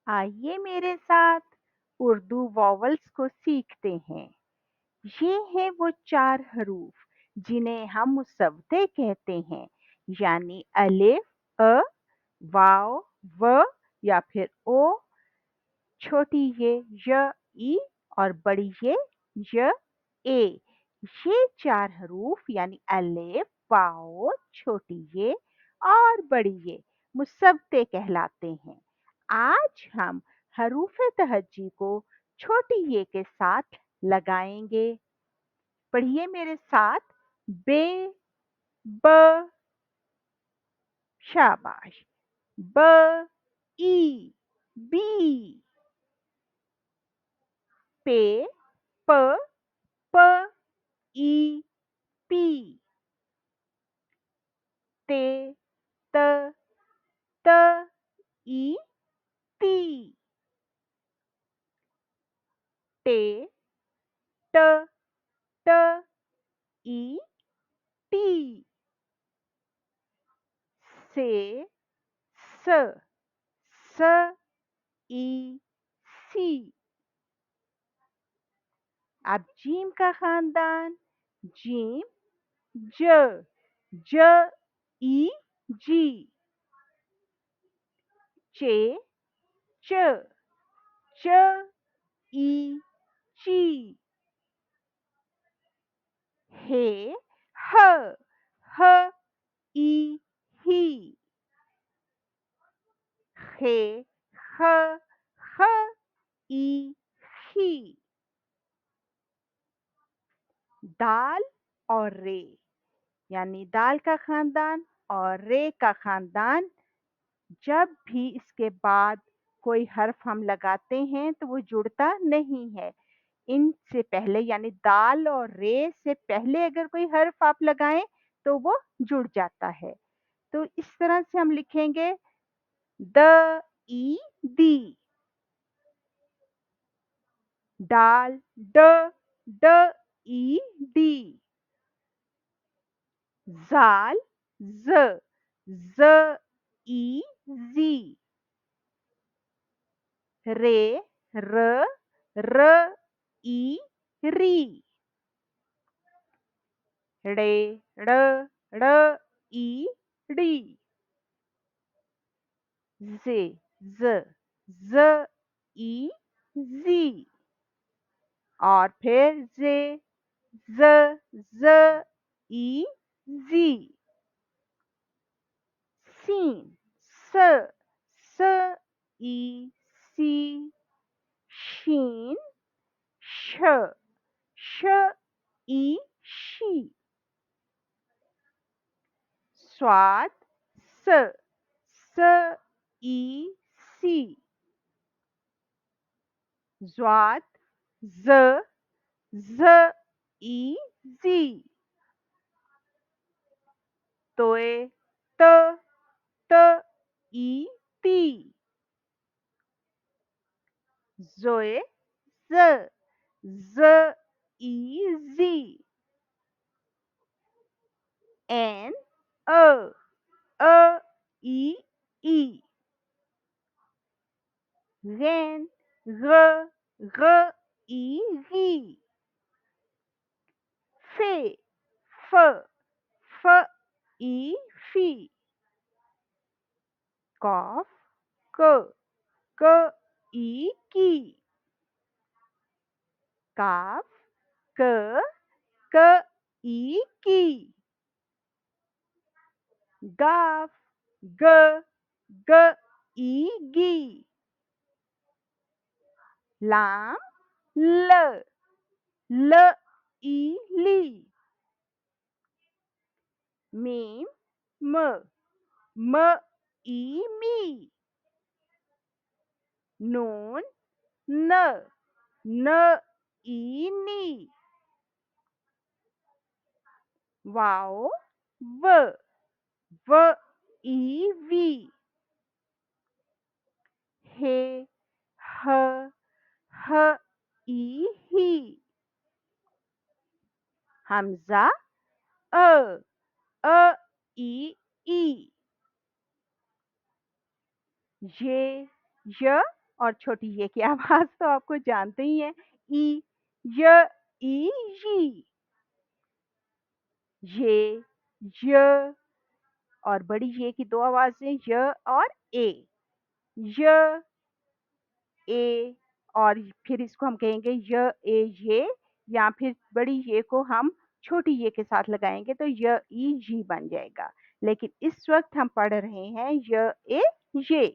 आइए मेरे साथ उर्दू वॉवल्स को सीखते हैं। ये हैं वो 4 हरूफ जिन्हें हम मुसव्वदे कहते हैं, यानी अलिफ, अ, वाव, व या फिर ओ, छोटी ये य, ई और बड़ी ये य, ए। ये 4 हरूफ यानी अलिफ, वाव, छोटी ये और बड़ी ये मुसव्वदे कहलाते हैं। आज हम हरूफ तहज्जी को छोटी ये के साथ लगाएंगे। पढ़िए मेरे साथ। बे, ब, शाबाश। ब, ई, बी। पे, प, प, ई, पी। ते, त, त, ई, ती। टे, ट, ट, ई, टी। से, स, स, ई, सी। अब जीम का खानदान। जीम, ज, ज, ई, जी। चे, च, च, ई, ची। हे, ह, ह, ई, ही। खे, ख, ख, ई, खी। दाल और रे, यानी दाल का खानदान और रे का खानदान। जब भी इसके बाद कोई हर्फ हम लगाते हैं तो वो जुड़ता नहीं है। इनसे पहले यानी दाल और रे से पहले अगर कोई हर्फ आप लगाएं तो वो जुड़ जाता है। तो इस तरह से हम लिखेंगे द, ई, दी। दाल, ड, ड, ई, डी। ज़ाल, ज़, ज़, ई, ज़ी। रे, र, र, ई, री। ड़े, ड़, ड़, ई, डी। ज़े, ज़, ज़, ई, ज़ी। और फिर ज़े, ज़, ज़, ई, ज़ी। सीन, स, स, ई, सी। शीन, श, श, ई, शी। स्वाद, स, स, ई, सी। ज़्वाद, ज़, ज़, ई, ज़ी। तोए, त, त, ई, ती। ज़ोए, ज़, ज़, ई, ज़ी। एन, अ, ई, ई। गैन, ग, ग, ई, गी। फे, फ, फ, ई, फी। कॉफ, क, क, ई, की। काफ, क, क, ई, की। गाफ, ग, ग, ई, गी। लाम, ल, ल, ई, ली। मीम, म, म, ई, मी। नून, न, न, ई, नी। वाओ, व, व, ई, वी। हे, ह, ह, ई, ही। हमज़ा, अ, ई, ये, य, اور چھوٹی یہ کی آواز تو آپ کو جانتے ہی ہیں، ای، ی، ای، ی، یہ، ی، اور بڑی یہ کی دو آوازیں ی اور اے، ی، اے، اور پھر اس کو ہم کہیں گے ی، اے، یہ، یا پھر بڑی یہ کو ہم چھوٹی یہ کے ساتھ لگائیں گے تو ی، ای، ی بن جائے گا۔ لیکن اس وقت ہم پڑھ رہے ہیں ی، اے، یہ۔